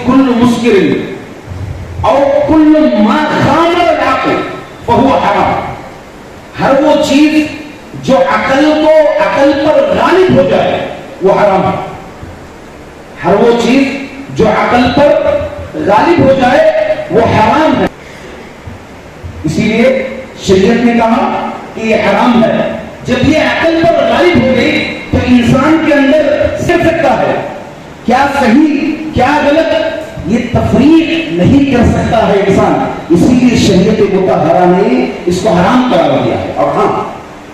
कुल्लु मुस्किरिन और कुल्लु मा खामर लाको फहुवा हराम। हर वो चीज जो अकल पर गालिब हो जाए वो हराम है। हर वो चीज जो अकल पर गालिब हो जाए वो हराम है। इसीलिए शरीयत ने कहा कि ये हराम है। जब ये अकल पर गालिब हो गई तो इंसान के अंदर सिर सकता है क्या सही क्या गलत, ये तफरीक नहीं कर सकता है इंसान। इसीलिए शरीयत मुतहरा ने इसको हराम करार दिया है। और हाँ,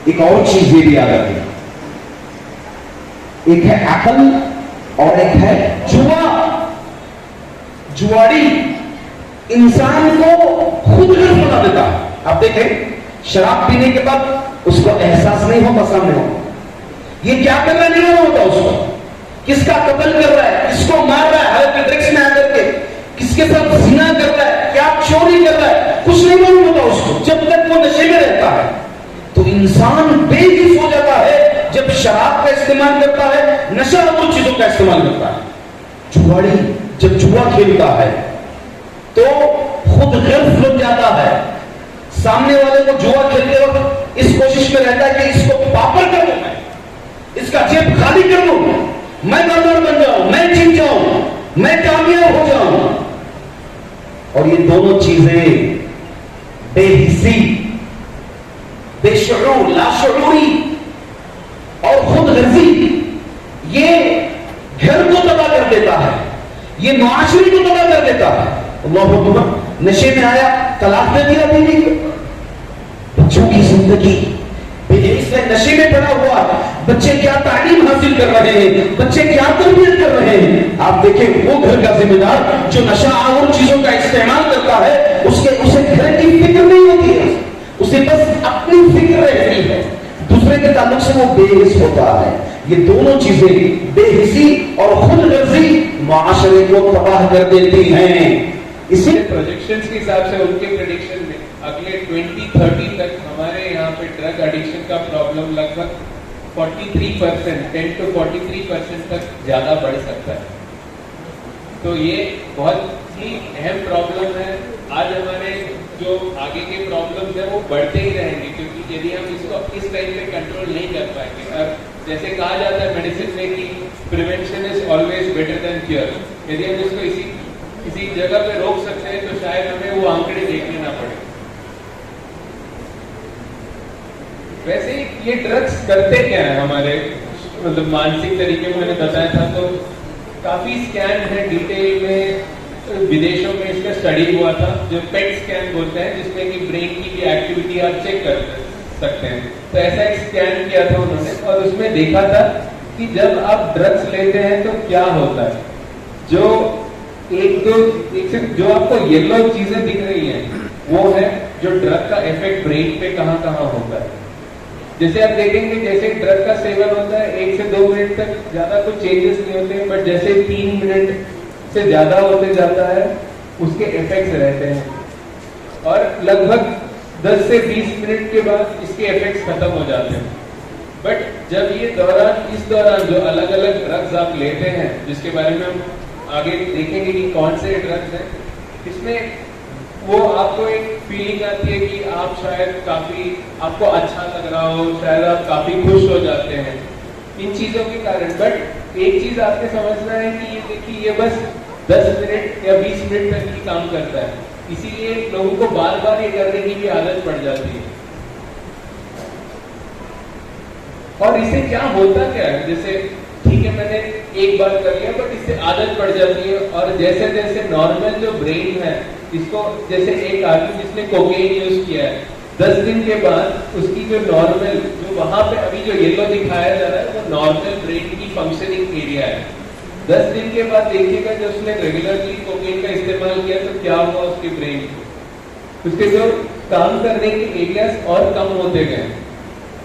एक और चीज ये भी याद रखिए, एक है अकल और एक है जुआ। जुआड़ी इंसान को खुद गर्व बना देता है। आप देखें, शराब पीने के बाद उसको एहसास नहीं होता सामने हो ये क्या कर रहा है, नहीं होता उसको, किसका कत्ल कर रहा है, किसको मार रहा है, हालत ड्रग्स में आकर के किसके साथ जिना कर रहा है, क्या चोरी कर रहा है, कुछ नहीं मालूम होता उसको जब तक वो नशे में रहता है। तो इंसान बेहिस हो जाता है जब शराब का इस्तेमाल करता है, नशा और चीजों का इस्तेमाल करता है। जुआड़ी जब जुआ खेलता है तो खुद गर्व लग जाता है, सामने वाले को जुआ खेलते वक्त इस कोशिश में रहता है कि इसको पापड़ कर दूं, मैं इसका जेब खाली कर दूं, मैं कामयाब बन जाऊं, मैं जीत जाऊं, मैं कामयाब हो जाऊं। और ये दोनों चीजें बेहिसी, बेशऊर, लाशऊरी और खुद गर्जी, ये घर को तबाह कर देता है, ये मुआशरे को तबाह कर देता है। अल्लाहु अकबर। नशे में आया, तलाक दे दिया बीवी को, बच्चों की जिंदगी इसमें नशे में पड़ा हुआ, बच्चे क्या तालीम हासिल कर रहे हैं, बच्चे क्या तरबियत कर रहे हैं। आप देखें, वो घर का जिम्मेदार जो नशा और चीजों का इस्तेमाल करता है, उसे घर की फिक्र नहीं होती है, उसे बस अपनी फिक्र रहती है, दूसरे के ताल्लुक से वो बेहिस होता है। ये दोनों चीजें, बेहिसी और खुदगर्जी, माशरे को तबाह कर देती हैं। इसी प्रोजेक्शंस के हिसाब से उनके प्रेडिक्शन में अगले 2030 तक हमारे यहाँ पे ड्रग एडिक्शन का प्रॉब्लम लगभग 43%, 10 to 43% तक ज्यादा बढ़ सकता है। तो ये बहुत ही अहम प्रॉब्लम है। आज हमारे जो आगे के प्रॉब्लम्स है वो बढ़ते ही रहेंगे, क्योंकि यदि हम इसको इस टाइम पे कंट्रोल नहीं कर पाएंगे, और जैसे कहा जाता है मेडिसिन में कि prevention is always better than cure, यदि हम इसको किसी जगह पे रोक सकते हैं तो शायद हमें वो आंकड़े देखने ना पड़े। वैसे ये ड्रग्स करते क्या है हमारे, मतलब मानसिक तरीके में मैंने बताया था, तो काफी स्कैन है डिटेल में, विदेशों में इसका स्टडी हुआ था जो पेट स्कैन बोलते हैं, जिसमें कि ब्रेन की भी एक्टिविटी आप चेक कर सकते हैं। तो ऐसा एक स्कैन किया था उन्होंने, और उसमें देखा था कि जब आप ड्रग्स लेते हैं तो क्या होता है। जो जो आपको येलो चीजें दिख रही हैं वो है जो ड्रग का इफेक्ट ब्रेन पे कहां कहां होता है। जैसे आप देखेंगे, जैसे ड्रग का सेवन होता है 1 से 2 मिनट तक ज्यादा कुछ चेंजेस नहीं होते हैं, बट जैसे 3 मिनट से ज्यादा होते जाता है उसके इफेक्ट्स रहते हैं, और लगभग 10 से 20 मिनट के बाद इसके इफेक्ट्स खत्म हो जाते हैं। बट जब ये इस दौरान जो अलग अलग ड्रग्स आप लेते हैं, जिसके बारे में हम आगे देखेंगे कि कौन से ड्रग्स हैं, इसमें वो आपको एक फीलिंग आती है कि आप शायद काफी आपको अच्छा लग रहा हो, शायद आप काफी खुश हो जाते हैं इन चीजों के कारण। बट एक चीज आपने समझना है कि ये देखिए, ये बस 10 मिनट या 20 मिनट तक ही काम करता है, इसीलिए लोगों को बार बार ये करने की भी आदत पड़ जाती है। और इससे क्या होता क्या है, जैसे ठीक है मैंने एक बार कर लिया, बट इससे आदत पड़ जाती है, और जैसे जैसे नॉर्मल जो ब्रेन है इसको, जैसे एक आदमी जिसने कोकेन यूज किया है, 10 दिन के बाद उसकी जो नॉर्मल, जो वहां पे अभी जो येलो दिखाया जा रहा है वो नॉर्मल ब्रेन की फंक्शनिंग एरिया है। 10 दिन के बाद देखिएगा जब उसने रेगुलरली कोकेन का इस्तेमाल किया तो क्या हुआ उसके ब्रेन को, उसके जो काम करने के एरियाज और कम होते गए,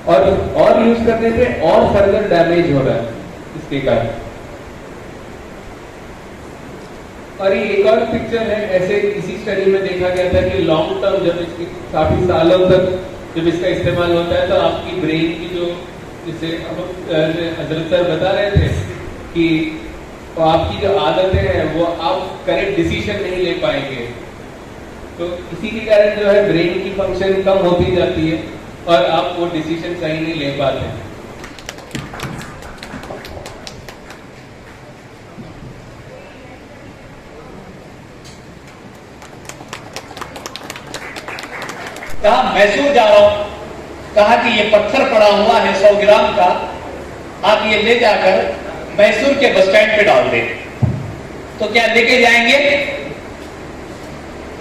और यूज करने पे और फर्दर डैमेज हो रहा है इसके कारण। और ये एक और पिक्चर है, ऐसे इसी स्टडी में देखा गया था कि लॉन्ग टर्म जब इसकी काफी सालों तक जब इसका इस्तेमाल होता है तो आपकी ब्रेन की जो, जैसे हजरत सर बता रहे थे कि तो आपकी जो आदतें हैं वो आप करेक्ट डिसीजन नहीं ले पाएंगे। तो इसी के कारण जो है ब्रेन की फंक्शन कम होती जाती है और आप वो डिसीजन सही नहीं ले पाते। कहा मैसूर जा रहा हूं, कहा कि ये पत्थर पड़ा हुआ है 100 ग्राम का, आप ये ले जाकर मैसूर के बस स्टैंड पे डाल दें। तो क्या लेके जाएंगे?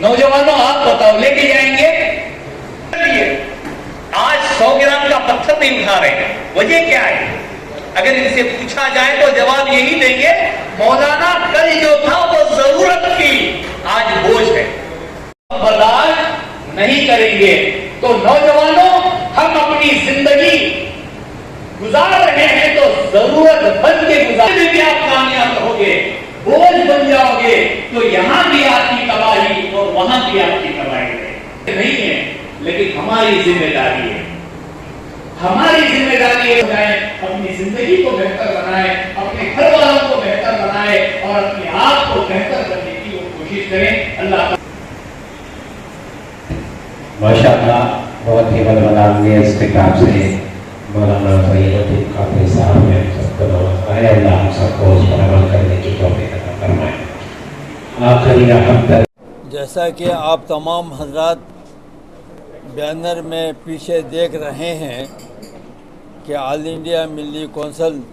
नौजवानों आप बताओ, लेके जाएंगे? आज 100 ग्राम का पत्थर नहीं उठा रहे हैं, वजह क्या है? अगर इनसे पूछा जाए तो जवाब यही देंगे, मौलाना कल जो था वो जरूरत थी, आज बोझ है, बर्दाश्त नहीं करेंगे। तो नौजवानों, हम अपनी जिंदगी गुजार रहे हैं तो जरूरत बन के गुजारने में आप कामयाब रहोगे, बोझ बन जाओगे तो यहां भी आपकी तबाही और वहां भी आपकी तबाही नहीं है। लेकिन हमारी जिम्मेदारी है, हमारी जिम्मेदारी है अपनी जिंदगी को बेहतर बनाए, अपने घर वालों को बेहतर बनाए और अपने आप को बेहतर करने की कोशिश करें। अल्लाह माशाअल्लाह, बहुत ही बदमनाज़ इस्तिकाब से मौलाना सैयदुद्दीन कादरी साहब ने सबको नवाजा है। अल्लाह हम सबको उस पर अमल करने की तौफीक अता फरमाए। आखिरी रहमत, जैसा कि आप तमाम हजरात बैनर में पीछे देख रहे हैं कि ऑल इंडिया मिली कौंसिल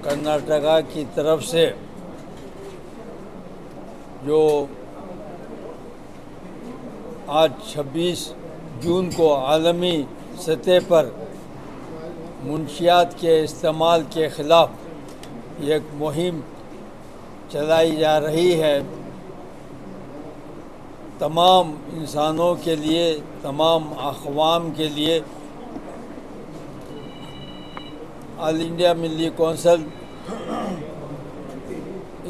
कर्नाटका की तरफ से जो आज 26 जून को आलमी सतह पर मुंशियात के इस्तेमाल के ख़िलाफ़ एक मुहिम चलाई जा रही है। तमाम इंसानों के लिए, तमाम अक़वाम के लिए ऑल इंडिया मिली कौंसिल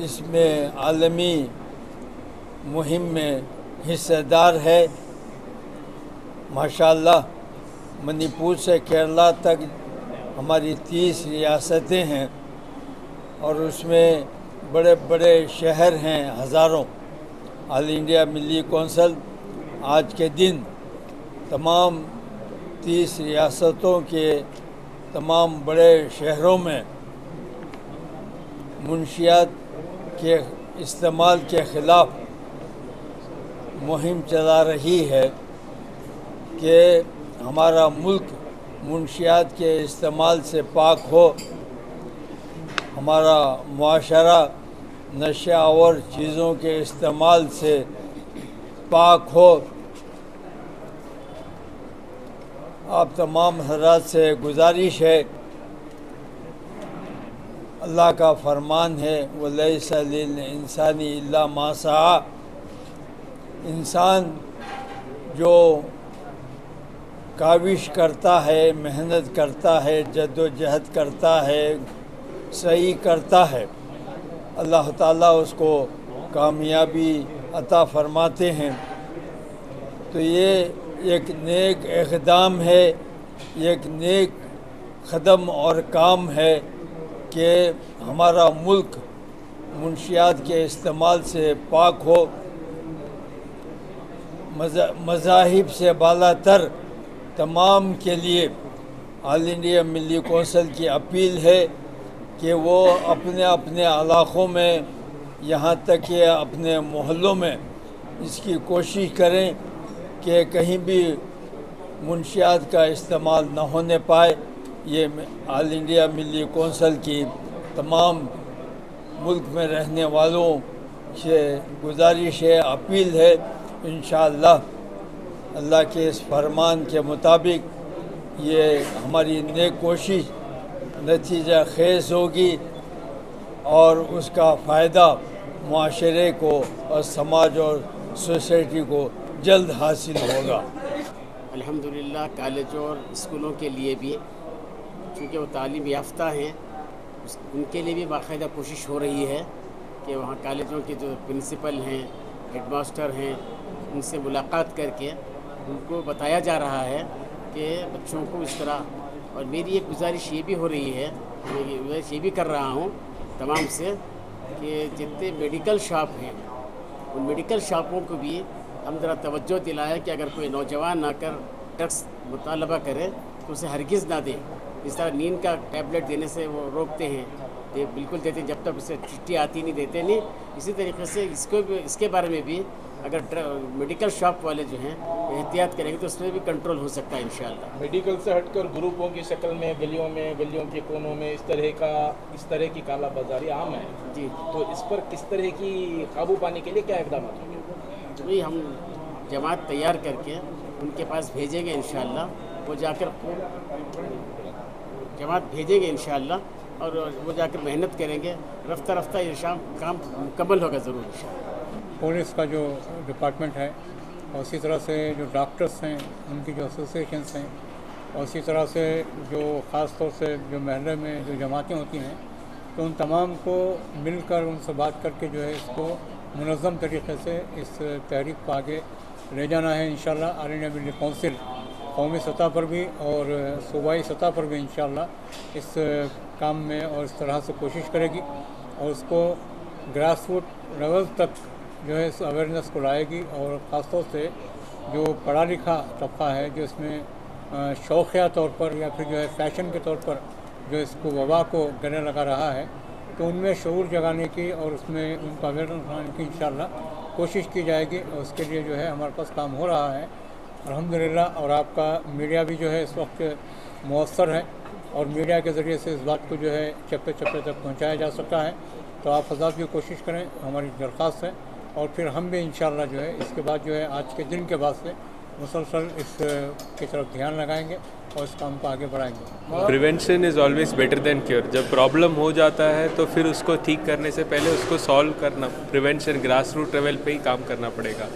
इसमें आलमी मुहिम में हिस्सेदार है। माशाअल्लाह, मणिपुर से केरला तक हमारी 30 रियासतें हैं और उसमें बड़े बड़े शहर हैं हज़ारों। ऑल इंडिया मिली कौंसिल आज के दिन तमाम 30 रियासतों के तमाम बड़े शहरों में मुंशियात के इस्तेमाल के ख़िलाफ़ मुहिम चला रही है कि हमारा मुल्क मुंशियात के इस्तेमाल से पाक हो, हमारा मुआशरा नशा और चीज़ों के इस्तेमाल से पाक हो। आप तमाम हज़रात से गुजारिश है, अल्लाह का फरमान है वलैसा लिल इंसानी इल्ला मा सआ। इंसान जो काविश करता है, मेहनत करता है, जद्दोजहद करता है, सही करता है, अल्लाह ताला उसको कामयाबी अता फरमाते हैं। तो ये एक नेक इक़दाम है, एक नेक क़दम और काम है कि हमारा मुल्क मुंशियात के इस्तेमाल से पाक हो। मज़ाहिब से बालातर तमाम के लिए ऑल इंडिया मिली कौंसिल की अपील है कि वो अपने अपने इलाक़ों में, यहाँ तक कि अपने मोहल्लों में इसकी कोशिश करें कि कहीं भी मुंशियात का इस्तेमाल न होने पाए। ये ऑल इंडिया मिली कौंसिल की तमाम मुल्क में रहने वालों से गुजारिश है, अपील है। इंशाअल्लाह अल्लाह के इस फरमान के मुताबिक ये हमारी नेक कोशिश नतीजा खेज़ होगी और उसका फ़ायदा मुआशरे को और समाज और सोसाइटी को जल्द हासिल होगा। अल्हम्दुलिल्लाह कॉलेज और स्कूलों के लिए भी, चूँकि वो तालीम याफ्ता हैं, उनके लिए भी बाकायदा कोशिश हो रही है कि वहाँ कॉलेजों के जो प्रिंसिपल हैं, हेडमास्टर हैं, उनसे मुलाकात करके उनको बताया जा रहा है कि बच्चों को इस तरह। और मेरी एक गुजारिश ये भी हो रही है, मैं ये भी कर रहा हूँ तमाम से कि जितने मेडिकल शॉप हैं उन मेडिकल शॉपों को भी हम ज़रा तवज्जो दिलाएं कि अगर कोई नौजवान आकर ड्रग्स मुतालबा करे तो उसे हरगिज़ ना दें। इस तरह नींद का टैबलेट देने से वो रोकते हैं, ये बिल्कुल देते हैं, जब तक उसे चिट्ठी आती नहीं देते नहीं। इसी तरीके से इसके बारे में भी अगर मेडिकल शॉप वाले जो हैं एहतियात करेंगे तो उसमें भी कंट्रोल हो सकता है इंशाअल्लाह। मेडिकल से हटकर ग्रुपों की शक्ल में गलियों के कोनों में इस तरह की काला बाजारी आम है जी। तो इस पर किस तरह की काबू पाने के लिए क्या इकदाम होंगे? वही हम जमात तैयार करके उनके पास भेजेंगे इंशाअल्लाह, वो जाकर जमात भेजेंगे इंशाअल्लाह और वो जाकर मेहनत करेंगे, रफ्ता रफ्ता ये शाम काम मुकम्मल होगा ज़रूर इंशाअल्लाह। पुलिस का जो डिपार्टमेंट है और उसी तरह से जो डॉक्टर्स हैं उनकी जो एसोसिएशंस हैं और उसी तरह से जो ख़ास तौर से जो महल्ले में जो जमातें होती हैं तो उन तमाम को मिलकर उनसे बात करके जो है इसको मुनज़्ज़म तरीक़े से इस तहरीक को आगे ले जाना है इंशाअल्लाह। ऑल इंडिया मिलिट्री काउंसिल कौमी सतह पर भी और सूबाई सतह पर भी इंशाअल्लाह इस काम में और इस तरह से कोशिश करेगी और उसको ग्रास रूट लेवल तक जो है इस अवेयरनेस को लाएगी। और ख़ास तौर से जो पढ़ा लिखा तबका है जो इसमें शौकिया तौर पर या फिर जो है फैशन के तौर पर जो इसको वबा को गले लगा रहा है तो उनमें शऊर जगाने की और उसमें उनको अवेयरनेस लाने की इंशाअल्लाह कोशिश की जाएगी और उसके लिए जो है हमारे पास काम हो रहा है अल्हम्दुलिल्लाह। और आपका मीडिया भी जो है इस वक्त मौसर है और मीडिया के ज़रिए से इस बात को जो है चप्पे चप्पे तक पहुँचाया जा सकता है। तो आप हज़रात भी कोशिश करें, हमारी दरख्वास्त है। और फिर हम भी इंशाअल्लाह जो है इसके बाद जो है आज के दिन के बाद से मुसलसल इस की तरफ ध्यान लगाएंगे और इस काम को आगे बढ़ाएंगे। Prevention is always better than cure. जब प्रॉब्लम हो जाता है तो फिर उसको ठीक करने से पहले उसको सॉल्व करना, प्रिवेंशन ग्रास रूट लेवल पे ही काम करना पड़ेगा।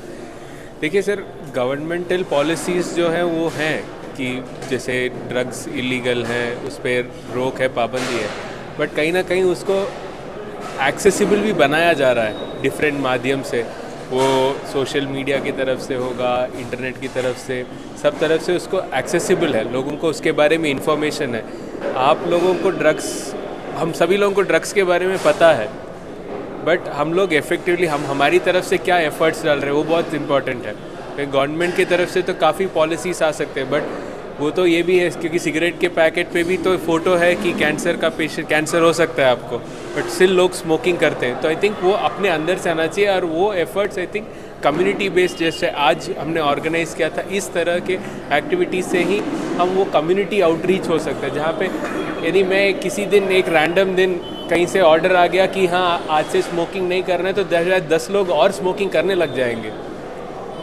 देखिए सर, गवर्नमेंटल पॉलिसीज़ जो हैं वो हैं कि जैसे ड्रग्स इलीगल हैं उस पर रोक है, पाबंदी है, बट कहीं ना कहीं उसको एक्सेसिबल भी बनाया जा रहा है डिफरेंट माध्यम से। वो सोशल मीडिया की तरफ से होगा, इंटरनेट की तरफ से, सब तरफ से उसको एक्सेसिबल है, लोगों को उसके बारे में इंफॉर्मेशन है। आप लोगों को ड्रग्स, हम सभी लोगों को ड्रग्स के बारे में पता है, बट हम लोग इफ़ेक्टिवली हमारी तरफ से क्या एफर्ट्स डाल रहे हैं वो बहुत इंपॉर्टेंट है। गवर्नमेंट की तरफ से तो काफ़ी पॉलिसीज आ सकते हैं, बट वो तो ये भी है क्योंकि सिगरेट के पैकेट पे भी तो फ़ोटो है कि कैंसर का पेशेंट, कैंसर हो सकता है आपको, बट स्टिल लोग स्मोकिंग करते हैं। तो आई थिंक वो अपने अंदर से आना चाहिए और वो efforts I think community based जैसे आज हमने ऑर्गेनाइज़ किया था, इस तरह के एक्टिविटीज़ से ही हम वो कम्युनिटी आउटरीच हो सकता है। जहाँ पे यदि मैं किसी दिन एक रैंडम दिन कहीं से ऑर्डर आ गया कि हाँ आज से स्मोकिंग नहीं करना है, तो 10 लोग और स्मोकिंग करने लग जाएंगे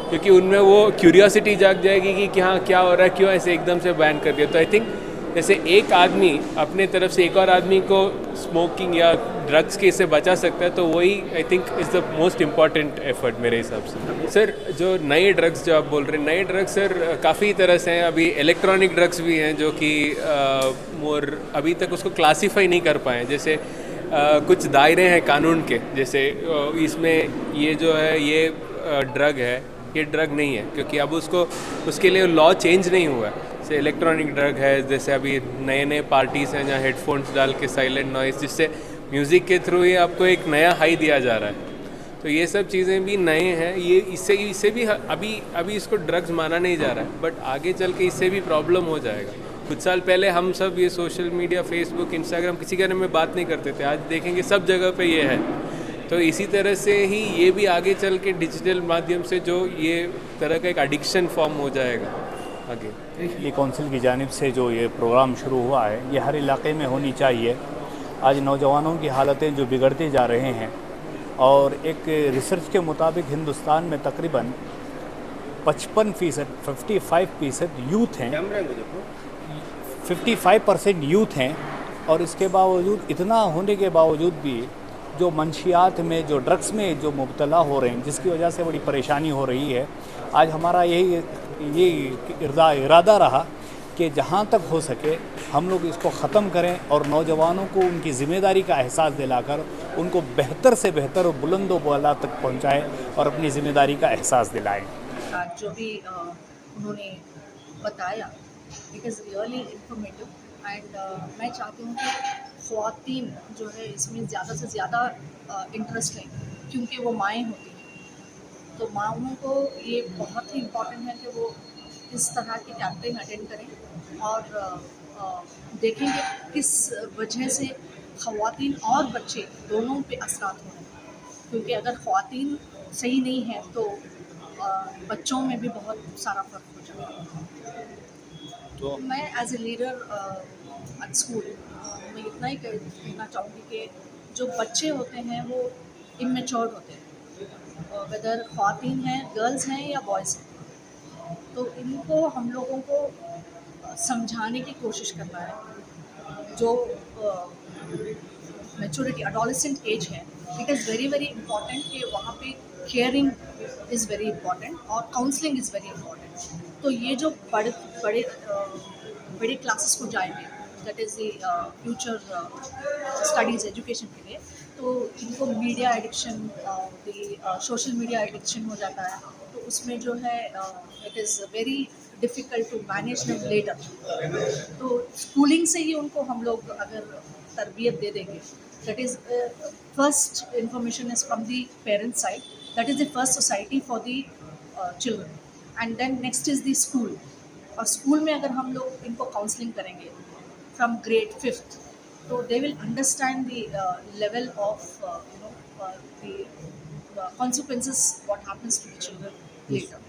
क्योंकि उनमें वो क्यूरियोसिटी जाग जाएगी कि हाँ क्या हो रहा है, क्यों ऐसे एकदम से बैन कर दिया। तो आई थिंक जैसे एक आदमी अपने तरफ से एक और आदमी को स्मोकिंग या ड्रग्स के से बचा सकता है, तो वही I think is the most important effort मेरे हिसाब से। सर जो नए ड्रग्स जो आप बोल रहे हैं, नए ड्रग्स सर काफ़ी तरह से हैं। अभी इलेक्ट्रॉनिक ड्रग्स भी हैं जो कि मोर अभी तक उसको क्लासीफाई नहीं कर पाए। जैसे कुछ दायरे हैं कानून के, जैसे इसमें ये जो है ये ड्रग है, ये ड्रग नहीं है क्योंकि अब उसके लिए लॉ चेंज नहीं हुआ है। जैसे इलेक्ट्रॉनिक ड्रग है, जैसे अभी नए पार्टीज़ हैं जहाँ हेडफोन्स डाल के साइलेंट नॉइस, जिससे म्यूज़िक के थ्रू ही आपको एक नया हाई दिया जा रहा है। तो ये सब चीज़ें भी नए हैं। ये इससे भी अभी इसको ड्रग्स माना नहीं जा रहा है, बट आगे चल के इससे भी प्रॉब्लम हो जाएगा। कुछ साल पहले हम सब ये सोशल मीडिया, फेसबुक, इंस्टाग्राम किसी के बारे में बात नहीं करते थे, आज देखेंगे सब जगह पे ये है। तो इसी तरह से ही ये भी आगे चल के डिजिटल माध्यम से जो ये तरह का एक एडिक्शन फॉर्म हो जाएगा आगे। ये काउंसिल की जानिब से जो ये प्रोग्राम शुरू हुआ है ये हर इलाके में होनी चाहिए। आज नौजवानों की हालतें जो बिगड़ते जा रहे हैं और एक रिसर्च के मुताबिक हिंदुस्तान में तकरीबन 55% यूथ हैं, 55% यूथ हैं और इसके बावजूद, इतना होने के बावजूद भी जो मंशियात में, जो ड्रग्स में जो मुब्तला हो रहे हैं, जिसकी वजह से बड़ी परेशानी हो रही है। आज हमारा यही इरादा रहा कि जहाँ तक हो सके हम लोग इसको ख़त्म करें और नौजवानों को उनकी ज़िम्मेदारी का एहसास दिलाकर उनको बेहतर से बेहतर और बुलंदो बाला तक पहुँचाएँ और अपनी ज़िम्मेदारी का एहसास दिलाएँ। जो भी उन्होंने बताया, it is really informative and मैं चाहती हूँ कि ख़वातीन जो है इसमें ज़्यादा से ज़्यादा इंटरेस्ट लें, क्योंकि वो माएँ होती हैं। तो माओं को ये बहुत ही इम्पॉर्टेंट है कि वो इस तरह के कैंपेन अटेंड करें और देखें कि किस वजह से ख़वातीन और बच्चे दोनों पे असरात हो रहे हैं, क्योंकि अगर ख़वातीन सही नहीं है तो बच्चों में भी बहुत सारा फ़र्क हो जाता है। तो मैं as a leader at school मैं इतना ही कहना चाहूँगी कि जो बच्चे होते हैं वो इमेच्योर होते हैं, वेदर ख़वातीन हैं, गर्ल्स हैं या बॉयज़ हैं, तो इनको हम लोगों को समझाने की कोशिश करना है। जो मैच्योरिटी एडोलेसेंट एज है, it is very very important कि वहाँ पे केयरिंग इज़ वेरी इम्पॉर्टेंट और काउंसलिंग इज़ वेरी इम्पॉर्टेंट। तो ये जो बड़े क्लासेस को जाएंगे, that is the future studies education के लिए, तो इनको media addiction, social media addiction हो जाता है, तो उसमें जो है it is very difficult to manage them later. तो स्कूलिंग से ही उनको हम लोग अगर तरबियत दे देंगे, that is first information is from the parents side, that is the first society for the children, and then next is the school. और स्कूल में अगर हम लोग इनको काउंसलिंग करेंगे from grade 5th, so they will understand the level of the consequences what happens to the children later.